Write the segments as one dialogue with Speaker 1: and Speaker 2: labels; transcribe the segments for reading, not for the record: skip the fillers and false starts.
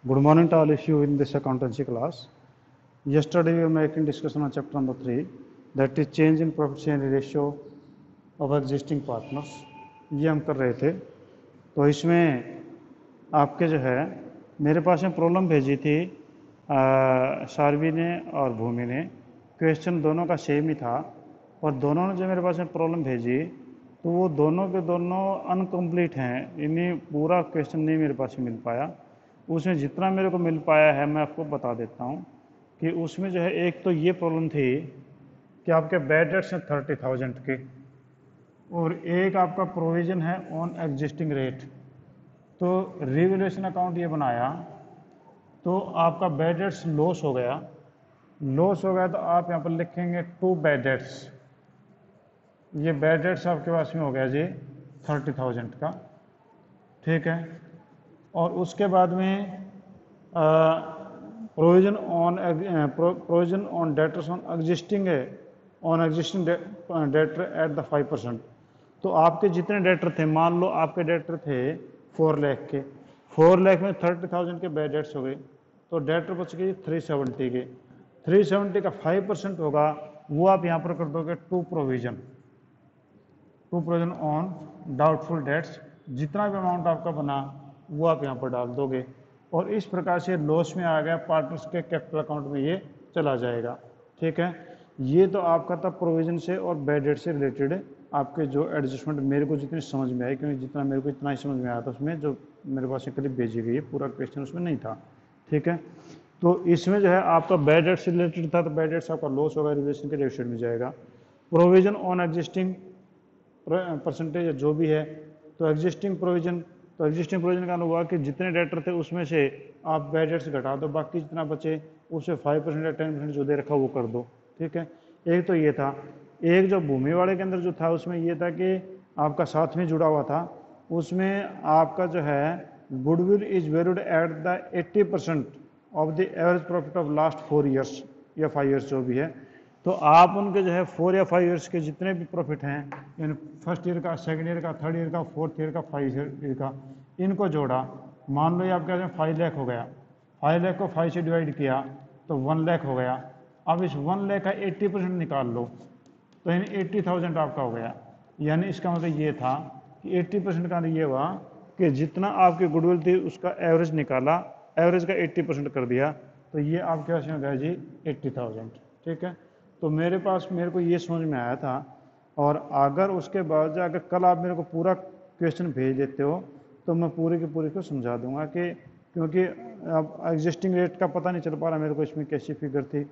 Speaker 1: Good morning to all of you in this accountancy class. Yesterday we were making discussion on chapter number 3, that is change in profit sharing ratio of existing partners. ये हम कर रहे थे. तो इसमें आपके जो है मेरे पास में प्रॉब्लम भेजी थी शार्वी ने और भूमि ने. क्वेश्चन दोनों का सेम ही था और दोनों ने जो मेरे पास में प्रॉब्लम भेजी तो वो दोनों के दोनों अनकम्प्लीट हैं. इन्हें पूरा क्वेश्चन नहीं मेरे पास मिल पाया. उसमें जितना मेरे को मिल पाया है मैं आपको बता देता हूँ कि उसमें जो है एक तो ये प्रॉब्लम थी कि आपके बैड डेट्स हैं 30,000 के और एक आपका प्रोविजन है ऑन एग्जिस्टिंग रेट. तो रिवैल्यूएशन अकाउंट ये बनाया तो आपका बैड डेट्स लॉस हो गया. तो आप यहाँ पर लिखेंगे 2 बैड डेट्स. ये बैड डेट्स आपके पास में हो गया जी 30,000 का. ठीक है. और उसके बाद में provision on debtors on existing debtor at the 5%. तो आपके जितने डेटर थे, मान लो आपके डेटर थे 4 लाख के, 4 लाख में 30,000 के बैड डेट्स हो गए तो डेटर बच गए 370 के. 370 का 5% होगा वो आप यहाँ पर कर दोगे to provision on doubtful debts. जितना भी अमाउंट आपका बना वो आप यहाँ पर डाल दोगे और इस प्रकार से लॉस में आ गया, पार्टनर्स के कैपिटल अकाउंट में ये चला जाएगा. ठीक है. ये तो आपका था प्रोविजन से और बैड डेट से रिलेटेड आपके जो एडजस्टमेंट मेरे को जितनी समझ में आई, क्योंकि जितना मेरे को इतना ही समझ में आया था उसमें जो मेरे पास से क्लिप भेजी गई है, पूरा क्वेश्चन उसमें नहीं था. ठीक है. तो इसमें जो है आपका बैड डेट से रिलेटेड था तो बैड डेट से आपका लॉस होगा, रिलेशन के डेफिसिट में जाएगा. प्रोविजन ऑन एग्जिस्टिंग परसेंटेज जो भी है तो एग्जिस्टिंग प्रोविजन का हुआ कि जितने डेटर थे उसमें से आप बैड डेट्स घटा दो, बाकी जितना बचे उससे 5% या 10% जो दे रखा वो कर दो. ठीक है. एक तो ये था. एक जो भूमि वाले के अंदर जो था उसमें ये था कि आपका साथ में जुड़ा हुआ था, उसमें आपका जो है goodwill is valued at the 80% of the average profit of last 4 years या 5 ईयर्स जो भी है. तो आप उनके जो है 4 या 5 ईयर्स के जितने भी प्रॉफिट हैं, यानी फर्स्ट ईयर का, सेकंड ईयर का, थर्ड ईयर का, फोर्थ ईयर का, 5 ईयर का, इनको जोड़ा. मान लो ये आपके 5 लाख हो गया, 5 लाख को 5 से डिवाइड किया तो 1 लाख हो गया. अब इस 1 लाख का 80% निकाल लो तो यानी 80,000 आपका हो गया. यानी इसका मतलब ये था कि 80% का ये हुआ कि जितना आपकी गुडविल थी उसका एवरेज निकाला, एवरेज का 80% कर दिया तो ये आपके पास में गया जी 80,000. ठीक है. तो मेरे को ये समझ में आया था. और अगर उसके बाद अगर कल आप मेरे को पूरा क्वेश्चन भेज देते हो तो मैं पूरे की पूरी को समझा दूंगा कि क्योंकि अब एग्जिस्टिंग रेट का पता नहीं चल पा रहा मेरे को इसमें कैसी फिगर थी,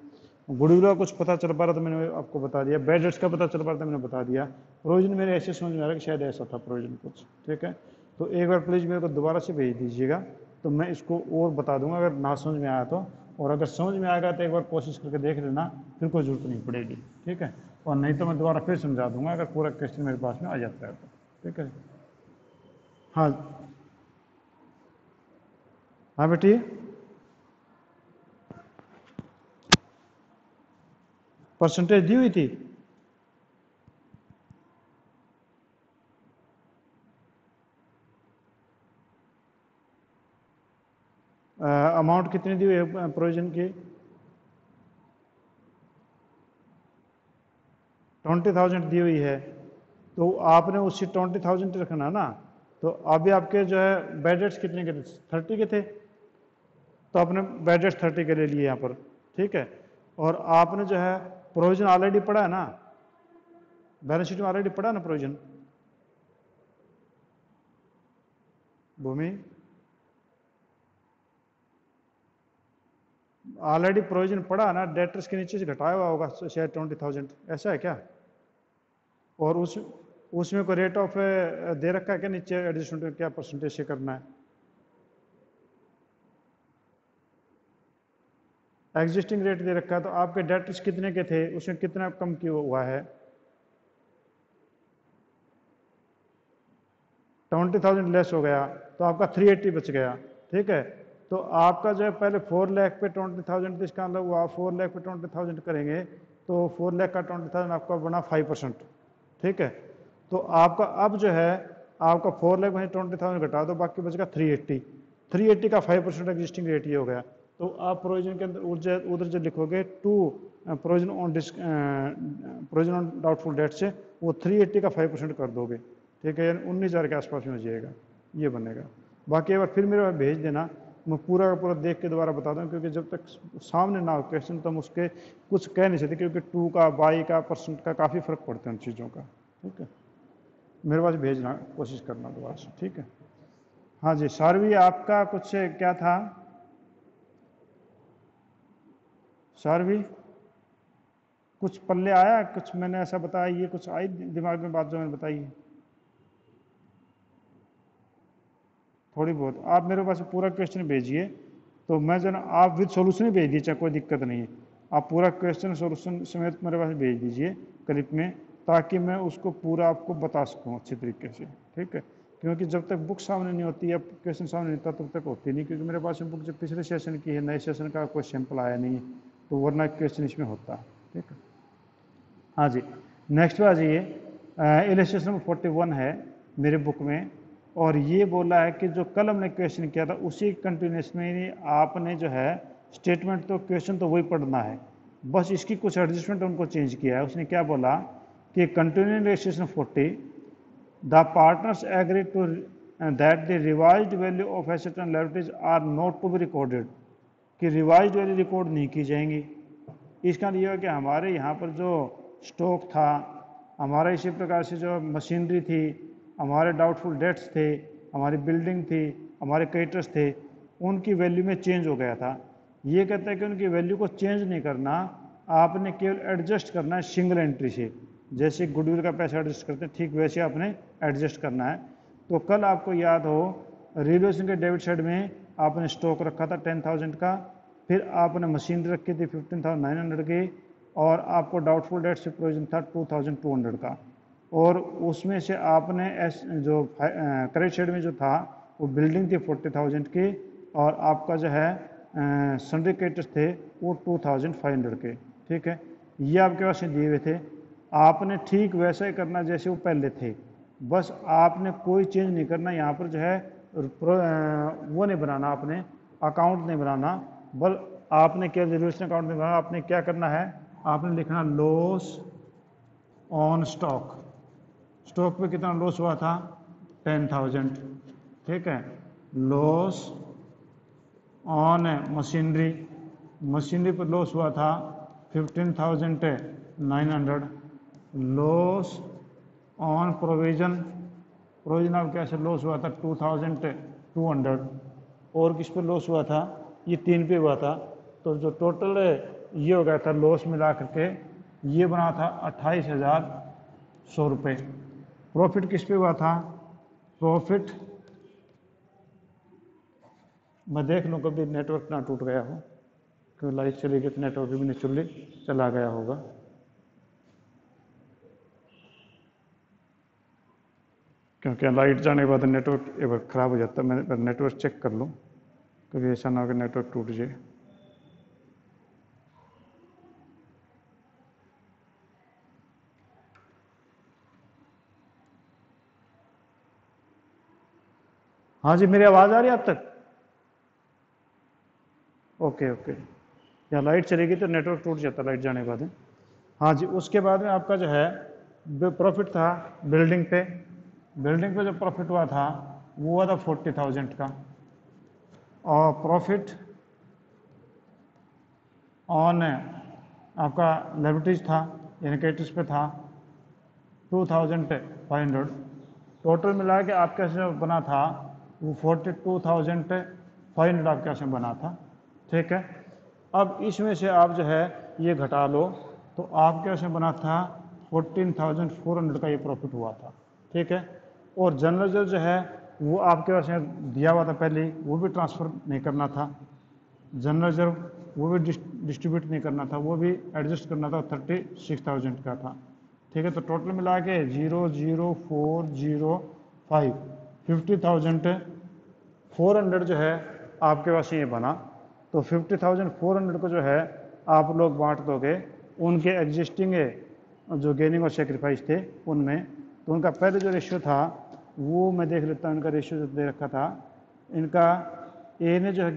Speaker 1: गुडविल का कुछ पता चल पा रहा था मैंने आपको बता दिया, बैड डेट्स का पता चल पा रहा था मैंने बता दिया, प्रोविजन मेरे ऐसे समझ में आ रहा है कि शायद ऐसा था प्रोविजन कुछ. ठीक है. तो एक बार प्लीज़ मेरे को दोबारा से भेज दीजिएगा तो मैं इसको और बता दूंगा अगर ना समझ में आया तो. और अगर समझ में आएगा तो एक बार कोशिश करके देख लेना, फिर कोई जरूरत नहीं पड़ेगी. ठीक है. और नहीं तो मैं दोबारा फिर समझा दूंगा अगर पूरा क्वेश्चन मेरे पास में आ जाता है तो. ठीक है. हाँ हाँ बेटी. परसेंटेज दी हुई थी. अमाउंट कितनी दी हुई है प्रोविजन की? 20,000 दी हुई है. तो आपने उसी 20,000 रखना ना. तो अभी आपके जो है बैड डेट्स कितने के थे? 30 के थे. तो आपने बैड डेट्स 30 के ले लिए यहाँ पर. ठीक है. और आपने जो है प्रोविजन ऑलरेडी पड़ा है ना, बैलेंस शीट में ऑलरेडी पड़ा है ना प्रोविजन. भूमि ऑलरेडी प्रोविजन पड़ा ना, डेटर्स के नीचे से घटाया हुआ होगा शायद 20,000. ऐसा है क्या? और उसमें कोई रेट ऑफ दे रखा है क्या नीचे एडजस्टमेंट क्या परसेंटेज से करना है? एग्जिस्टिंग रेट दे रखा है. तो आपके डेटर्स कितने के थे, उसमें कितना कम क्यों हुआ है? 20,000 लेस हो गया तो आपका 380 बच गया. ठीक है. तो आपका जो है पहले 4 लाख पे 20,000 इसका मतलब हुआ 4 लाख पे 20,000 करेंगे तो 4 लाख का 20,000 आपका बना 5%. ठीक है. तो आपका अब जो है आपका 4 लाख में 20,000 घटा दो बाकी बचेगा 380. 380 का 5% एग्जिस्टिंग रेट ये हो गया। तो आप प्रोविजन के अंदर उधर जो लिखोगे to provision on doubtful debt से वो 380 का 5% कर दोगे, ठीक है, यानी 19,000 के आसपास में हो जाएगा, ये बनेगा। बाकी एक बार फिर मेरे पास भेज देना, मैं पूरा का पूरा देख के दोबारा बता दूँ, क्योंकि जब तक सामने ना हो क्वेश्चन तो हम उसके कुछ कह नहीं सकते, क्योंकि 2 का बाई का परसेंट का काफ़ी फ़र्क पड़ता है उन चीज़ों का, ठीक है। मेरे पास भेजना कोशिश करना दोबारा से, ठीक है। हाँ जी सारवी, आपका कुछ क्या था सारवी, कुछ पल्ले आया, कुछ मैंने ऐसा बताया, ये कुछ आई दिमाग में बात जो मैंने बताई है? थोड़ी बहुत आप मेरे पास पूरा क्वेश्चन भेजिए, तो मैं जो ना आप विद सॉल्यूशन ही भेज दीजिए, कोई दिक्कत नहीं है। आप पूरा क्वेश्चन सॉल्यूशन समेत मेरे पास भेज दीजिए क्लिप में, ताकि मैं उसको पूरा आपको बता सकूँ अच्छे तरीके से, ठीक है। क्योंकि जब तक बुक सामने नहीं होती या क्वेश्चन सामने नहीं होता तब तक होती नहीं, क्योंकि मेरे पास में बुक जो पिछले सेशन की है, नए सेशन का कोई सैंपल आया नहीं है, तो वरना क्वेश्चन इसमें होता है, ठीक है। हाँ जी, नेक्स्ट पे आ जाइए। इलस्ट्रेशन नंबर 41 है मेरे बुक में, और ये बोला है कि जो कल हमने क्वेश्चन किया था उसी कंटिन्यूस में ही आपने जो है स्टेटमेंट, तो क्वेश्चन तो वही पढ़ना है, बस इसकी कुछ एडजस्टमेंट उनको चेंज किया है। उसने क्या बोला कि continuing illustration 40 the partners agree to that the revised value of asset and liabilities are not to be recorded, कि रिवाइज्ड वैल्यू रिकॉर्ड नहीं की जाएंगी। इसका ये है कि हमारे यहाँ पर जो स्टॉक था, हमारा इसी प्रकार से जो मशीनरी थी, हमारे डाउटफुल डेट्स थे, हमारी बिल्डिंग थी, हमारे क्रेडिटर्स थे, उनकी वैल्यू में चेंज हो गया था। ये कहता है कि उनकी वैल्यू को चेंज नहीं करना, आपने केवल एडजस्ट करना है सिंगल एंट्री से, जैसे गुडविल का पैसा एडजस्ट करते हैं ठीक वैसे आपने एडजस्ट करना है। तो कल आपको याद हो रिवैल्यूएशन के डेबिट साइड में आपने स्टॉक रखा था 10,000 का, फिर आपने मशीनरी रखी थी 15,900 की, और आपको डाउटफुल डेट से प्रोविजन था 2,200 का, और उसमें से आपने जो क्रेडिट साइड में जो था वो बिल्डिंग थी 40,000 की, और आपका जो है सन्ड्री क्रेडिटर्स थे वो 2,500 के, ठीक है। ये आपके पास दिए हुए थे, आपने ठीक वैसा ही करना जैसे वो पहले थे, बस आपने कोई चेंज नहीं करना। यहाँ पर जो है वो नहीं बनाना, आपने अकाउंट नहीं बनाना, बल आपने क्या रिवैल्यूएशन अकाउंट नहीं बनाना, आपने क्या करना है, आपने लिखना लॉस ऑन स्टॉक। स्टॉक पे कितना लॉस हुआ था 10,000, ठीक है। लॉस ऑन मशीनरी, मशीनरी पर लॉस हुआ था 15,900। लॉस ऑन प्रोविजन, प्रोविजन आप कैसे लॉस हुआ था 2,200, और किस पर लॉस हुआ था, ये 3 पे हुआ था। तो जो टोटल ये हो गया था लॉस मिला करके, ये बना था 28,100 रुपये। प्रॉफिट किस पे हुआ था, प्रॉफिट मैं देख लूँ कभी नेटवर्क ना टूट गया हो, क्योंकि लाइट चली गई तो नेटवर्क भी नेचुरली चला गया होगा। क्योंकि लाइट जाने के बाद नेटवर्क एक बार ख़राब हो जाता है, मैं नेटवर्क चेक कर लूँ, कभी ऐसा ना हो कि नेटवर्क टूट जाए। हाँ जी, मेरी आवाज़ आ रही है आप तक? ओके ओके, या लाइट चलेगी तो नेटवर्क टूट जाता लाइट जाने के बाद। हाँ जी, उसके बाद में आपका जो है प्रॉफिट था बिल्डिंग पे, बिल्डिंग पे जो प्रॉफिट हुआ था वो हुआ था 40,000 का, और प्रॉफिट ऑन आपका लायबिलिटीज था यानी क्रेडिटर्स पे था 2,500। टोटल मिला के आपके से बना था वो 42,500 आपके से बना था, ठीक है। अब इसमें से आप जो है ये घटा लो, तो आपके से बना था 14,400 का ये प्रॉफिट हुआ था, ठीक है। और जनरल रिजर्व जो है वो आपके पास दिया हुआ था पहले, वो भी ट्रांसफ़र नहीं करना था, जनरल रिजर्व वो भी डिस्ट्रीब्यूट नहीं करना था, वो भी एडजस्ट करना था, 36,000 का था, ठीक है। तो टोटल मिला के 00405 50,400 जो है आपके पास ये बना। तो 50,400 को जो है आप लोग बांट दोगे उनके एग्जिस्टिंग जो गेनिंग और सेक्रीफाइस थे उनमें। तो उनका पहले जो रेशियो था वो मैं देख लेता हूँ, इनका रेशियो जो दे रखा था, इनका ए ने जो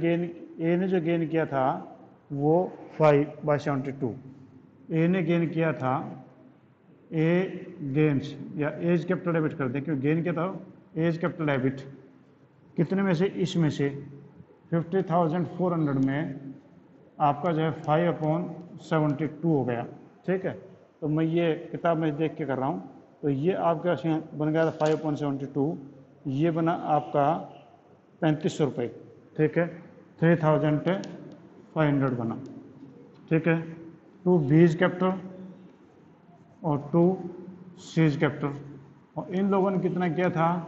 Speaker 1: गेन किया था वो 5/72। ए ने गेन किया था, ए गेन्स या एज कैपिटल डेबिट कर दें, क्योंकि गेन क्या था, एज कैपिटल डेबिट कितने में से, इसमें से 50,400 में आपका जो है 5/72 हो गया। ठीक है, तो मैं ये किताब में देख के कर रहा हूँ, तो ये आपका बन गया था 5/72, ये बना आपका 3500 रुपये। ठीक है, 3,500 बना। ठीक है, 2 बीज कैपिटल और 2 सीज कैपिटल, और इन लोगों ने कितना किया था,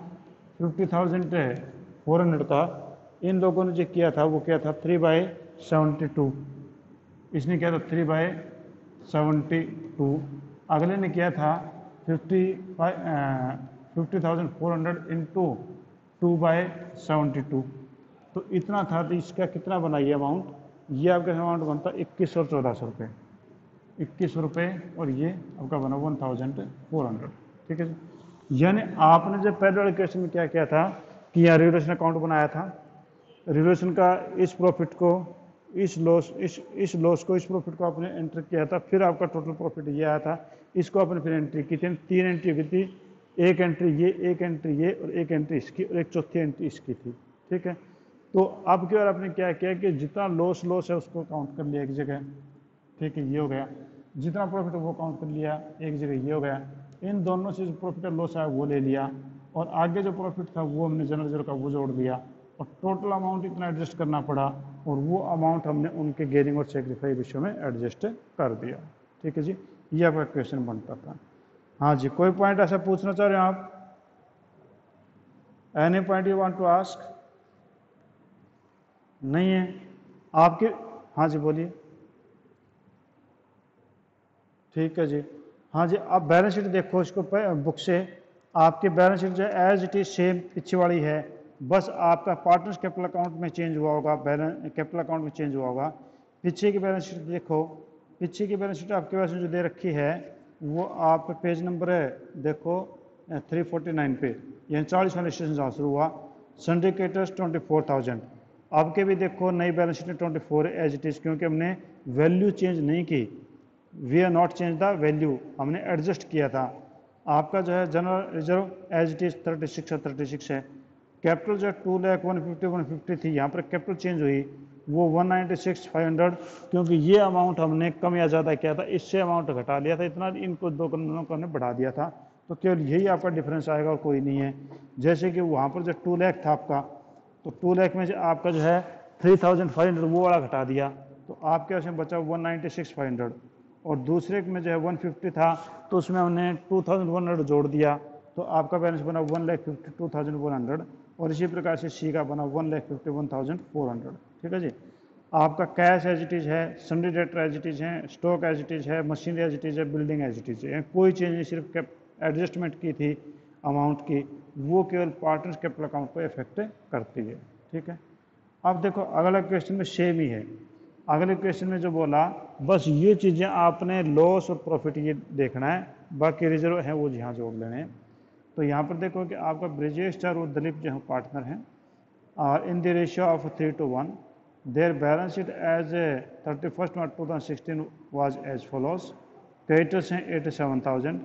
Speaker 1: 50,400 का इन लोगों ने जो किया था वो क्या था 3/72, इसने किया था 3/72, अगले ने किया था 50,400 इंटू 2/72, तो इतना था। तो इसका कितना बना ये अमाउंट, ये आपका अमाउंट बनता 21 और 1400 रुपये, 21 रुपये, और ये आपका बना 1,400। ठीक है जी, यानी आपने जब पहले वाले क्वेश्चन में क्या किया था कि यहाँ रिवोल्यूशन अकाउंट बनाया था, रिवोल्यूशन का इस प्रॉफिट को, इस लॉस को, इस प्रॉफिट को आपने एंटर किया था, फिर आपका टोटल प्रॉफिट ये आया था, इसको आपने फिर एंट्री की थी, 3 एंट्री की थी, एक एंट्री ये, एक एंट्री ये, और एक एंट्री इसकी, और एक चौथी एंट्री इसकी थी। ठीक है, तो अब की बार आपने क्या किया कि जितना लॉस है उसको काउंट कर लिया एक जगह। ठीक है, ये हो गया, जितना प्रॉफिट वो काउंट कर लिया एक जगह, ये हो गया, इन दोनों से जो प्रॉफिट और लॉस आया वो ले लिया, और आगे जो प्रॉफिट था वो हमने जनरल रिजर्व का वो जोड़ दिया, और टोटल अमाउंट इतना एडजस्ट करना पड़ा, और वो अमाउंट हमने उनके गेनिंग और सेक्रीफाइस रेशियो में एडजस्ट कर दिया। ठीक है जी, ये आपका क्वेश्चन बनता था। हाँ जी, कोई पॉइंट ऐसा पूछना चाह रहे हैं आप, any point you want to ask? नहीं है आपके? हाँ जी बोलिए। ठीक है जी, हाँ जी, आप बैलेंस शीट देखो इसको बुक से, आपकी बैलेंस शीट जो एज इट इज सेम पीछे वाली है, बस आपका पार्टनर्स कैपिटल अकाउंट में चेंज हुआ होगा, बैलेंस कैपिटल अकाउंट में चेंज हुआ होगा। पीछे की बैलेंस शीट देखो, पीछे की बैलेंस शीट आपके पास जो दे रखी है वो आप पेज नंबर है देखो 349 पे, यानी 40 वाले स्टेशन जहाँ शुरू हुआ, सिंडिकेटर्स 24,000। आपके भी देखो नई बैलेंस शीट में 24 एज इट इज, क्योंकि हमने वैल्यू चेंज नहीं की, we are not change the value, हमने एडजस्ट किया था। आपका जो है general reserve as it is 36 है। कैपिटल जो 2,01,50 थी, यहाँ पर कैपिटल चेंज हुई, वो 196,500, क्योंकि ये अमाउंट हमने कम या ज़्यादा किया था, इससे अमाउंट घटा लिया था, इतना इनको दो दोनों को हमने बढ़ा दिया था, तो केवल यही आपका डिफरेंस आएगा और कोई नहीं है। जैसे कि वहाँ पर जो 2 लाख था आपका, तो 2 लाख में से आपका जो है 3,500 वो वाला घटा दिया, तो आपके उसमें बचा 196,500, और दूसरे में जो है 150 था, तो उसमें हमने 2,100 जोड़ दिया, तो आपका बैलेंस बना 1,52,100, और इसी प्रकार से सी का बना 1,51,400। ठीक है जी, आपका कैश एज इट इज है, sundry debtor as it is है, स्टॉक एज इट इज है, मशीनरी एज इट इज है, बिल्डिंग एज इट इज है, कोई चेंज नहीं, सिर्फ एडजस्टमेंट की थी अमाउंट की, वो केवल पार्टनर्स कैपिटल अकाउंट को इफेक्ट करती है। ठीक है, अब देखो अगला क्वेश्चन में सेम ही है, अगले क्वेश्चन में जो बोला, बस ये चीज़ें आपने लॉस और प्रॉफिट ये देखना है, बाकी रिजर्व है वो यहाँ जोड़ लेने हैं। तो यहाँ पर देखो कि आपका ब्रिजेश चार और दिलीप जो है पार्टनर हैं, और in the ratio of 3:1, their balance sheet as 31 March 2016 was as follows. Creditors हैं 87,000,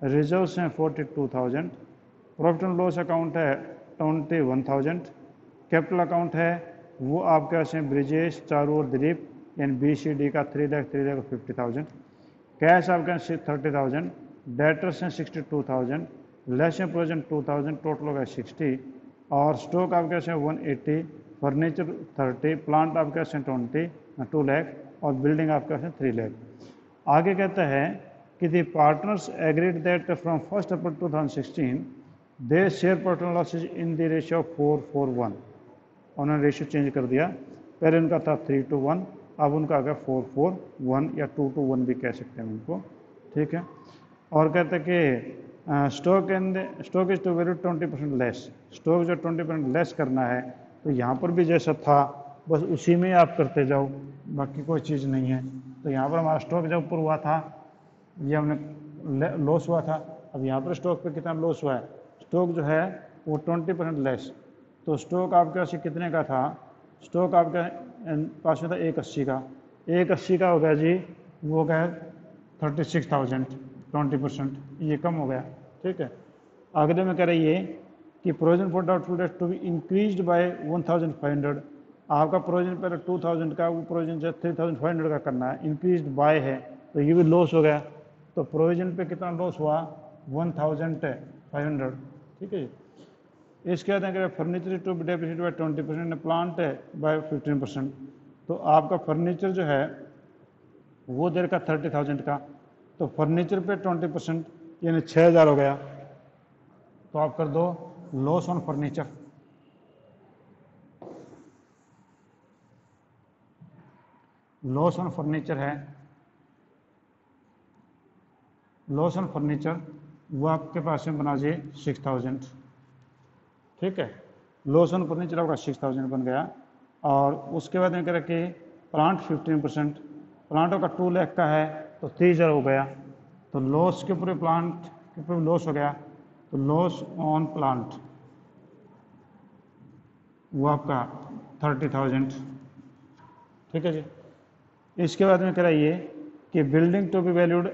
Speaker 1: रिजर्व्स हैं 42,000, प्रॉफिट एंड लॉस अकाउंट है 21,000, कैपिटल अकाउंट है वो आपके पास है ब्रिजेश चारू और दिलीप, यानी BCD का 3,50,000, कैश आपके 30,000, डेटर्स हैं 62,000, लेस हैं प्रोविजन 2,000, टोटल होगा 60, और स्टॉक आपके पास है 180, फर्नीचर 30, प्लांट आपके पास है 2 लाख, और बिल्डिंग आपके पास है 3 लाख। आगे कहता है कि the partners agreed that from 1 April 2016 they share personal losses in the ratio 4:1। उन्होंने रेशियो चेंज कर दिया, पहले उनका था 3:1, अब उनका आ गया 4:1 या 2:1 भी कह सकते हैं उनको। ठीक है, और कहते हैं कि stock is to value 20% less, stock जो 20% लेस करना है, तो यहाँ पर भी जैसा था बस उसी में आप करते जाओ, बाकी कोई चीज़ नहीं है। तो यहाँ पर हमारा स्टॉक जब ऊपर हुआ था ये हमने लॉस हुआ था, अब यहाँ पर स्टॉक पे कितना लॉस हुआ है, स्टॉक जो है वो 20% लेस, तो स्टॉक आपके पास कितने का था स्टॉक आपका पास में था 180 का, 180 का हो गया जी, वो हो गया 36,000, 20%, ये कम हो गया। ठीक है, अगले में कह रही है कि provision for doubtful debts to be increased by 1,500। आपका प्रोविजन पहले 2,000 का, वो प्रोविजन जो 3,500 का करना है, इंक्रीज्ड बाय है तो ये भी लॉस हो गया। तो प्रोविजन पे कितना लॉस हुआ, 1,500। ठीक है जी। इसके बाद अगर furniture to be depreciated by 20% plant है बाय 15%। तो आपका फर्नीचर जो है वो देर का 30,000 का, तो फर्नीचर पे 20% यानी 6,000 हो गया। तो आप कर दो loss on furniture. Loss on furniture है, लॉस ऑन फर्नीचर वो आपके पास में बना जी 6,000। ठीक है, लॉस ऑन फर्नीचर आपका 6,000 बन गया। और उसके बाद में कह रहा कि प्लांट 15%, प्लांटों का 2 लाख का है तो 30,000 हो गया। तो लॉस के पूरे प्लांट के पूरे लॉस हो गया। तो लॉस ऑन प्लांट वो आपका 30,000। ठीक है जी। इसके बाद में कराइए कि building to be valued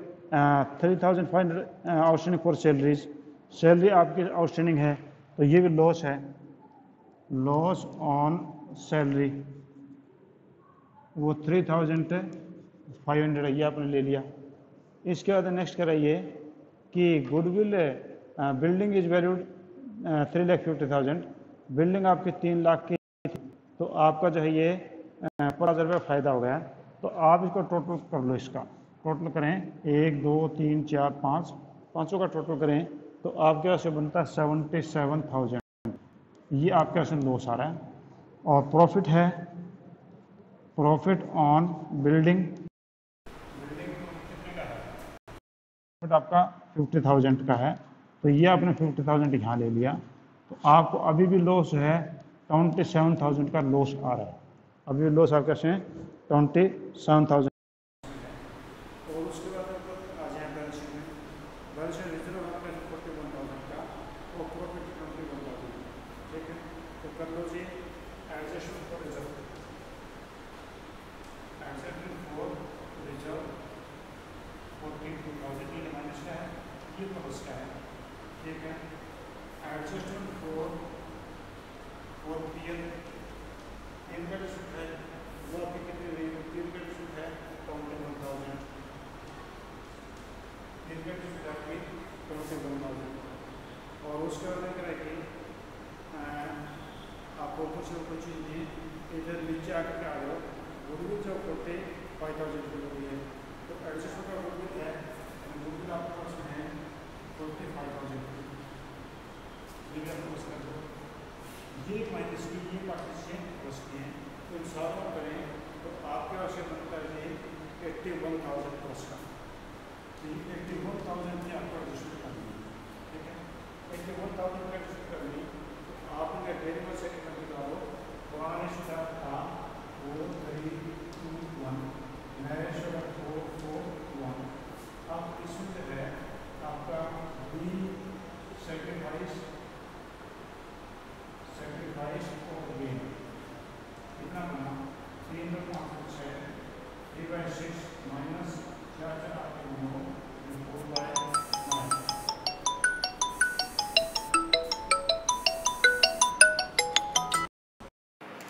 Speaker 1: 3,500 outstanding for salaries, salary आपकी आउटस्टैंडिंग है तो ये भी लॉस है, लॉस ऑन सैलरी वो 3,500 ये आपने ले लिया। इसके बाद नेक्स्ट कराइए कि goodwill building is valued 3,50,000, building आपकी 3 लाख की थी तो आपका जो है ये 5,000 रुपये फ़ायदा हो गया। तो आप इसको टोटल कर लो, इसका टोटल करें 1 2 3 4 5, पाँचों का टोटल करें तो आपके पास बनता है 77,000। ये आपके पास लॉस आ रहा है। और प्रॉफिट है, प्रॉफिट ऑन बिल्डिंग, प्रॉफिट आपका 50,000 का है तो ये आपने 50,000 यहाँ ले लिया। तो आपको अभी भी लॉस है 27,000 का लॉस आ रहा है, अभी भी लॉस आपके पास 27,000। और उसके बाद आ जाए बैलेंस शीट में, बैलेंस शीट रिजर्व आपका 41,000 का और प्रॉफिट 21,000। ठीक है, तो कर लो जी adjustment for reserve, adjustment for reserve 42,000 ये माइनस का है, ये प्लस का है। ठीक है, एडजस्टमेंट फॉर पीएल इनका जो सूट है वो आपकी कितनी रही है, पीएल का जो सूट है 21,000, इनका जो सूट है आपकी 21,000। और उसके बाद क्या है कि आपको कुछ ना कुछ चीज़ दी, इधर नीचे आकर के आ जाओ, गुडविल जो होते 5,000 की होती है तो एडजस्टमेंट का गुडविल है, गुडविल आपके पास है 45,000 की, ये भी आपको बस कर दो, ये माइनस की, ये पार्टीशन प्लस की है, तो इन सारों करें तो आपके पास बनता है ये 81,000 प्लस का। तो ये 81,000 की आपको एडजस्टमेंट करनी है। ठीक है, 81,000 का एडजस्टमेंट करनी तो आपने वेरिएबल से निकालो, पुराने स्टार्ट था 4,3,2,1, नए स्टार्ट 4,4,1। अब इसमें जो है आपका बी सेक्रीफाइस और गेन कितना बना 3,506, 3/6 माइनस 4,4,9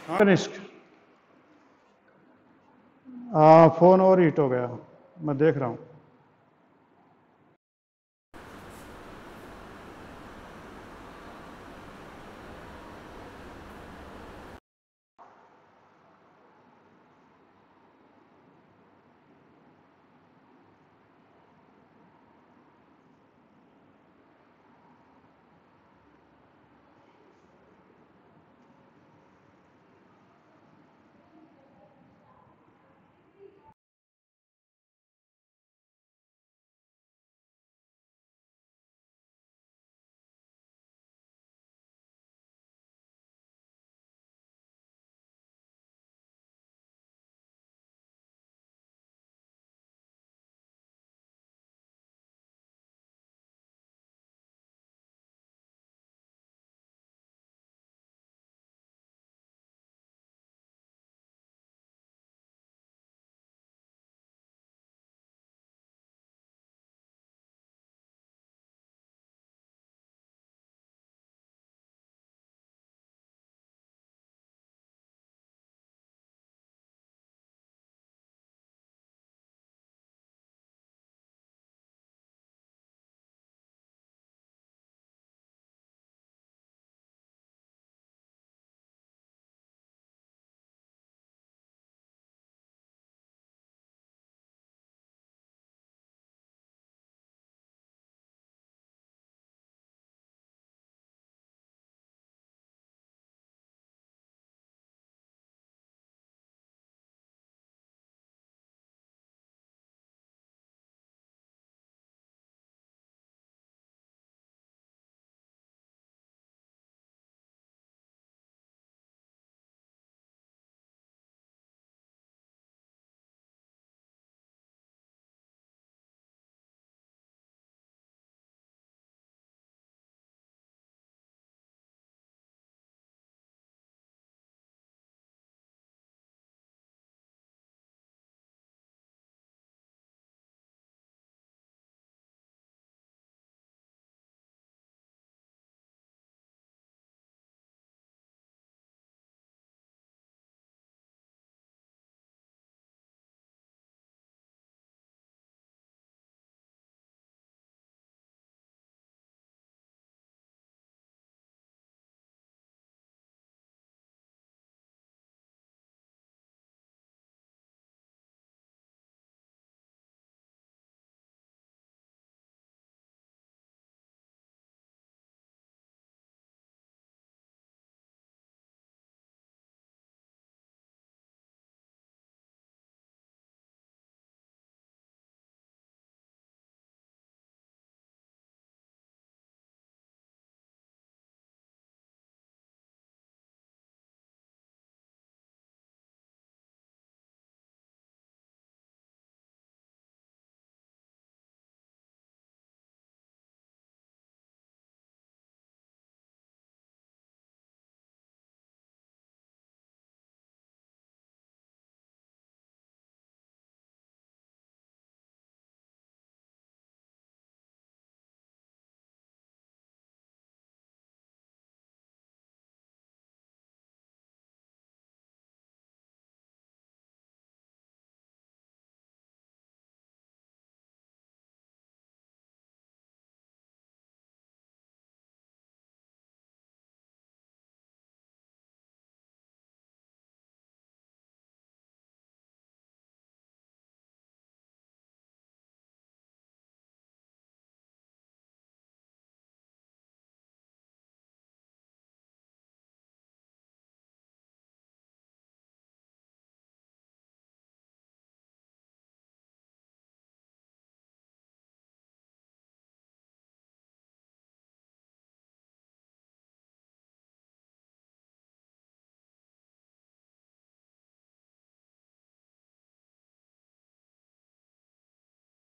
Speaker 1: 4/9। रिस्क फ़ोन और हीट हो गया, मैं देख रहा हूँ।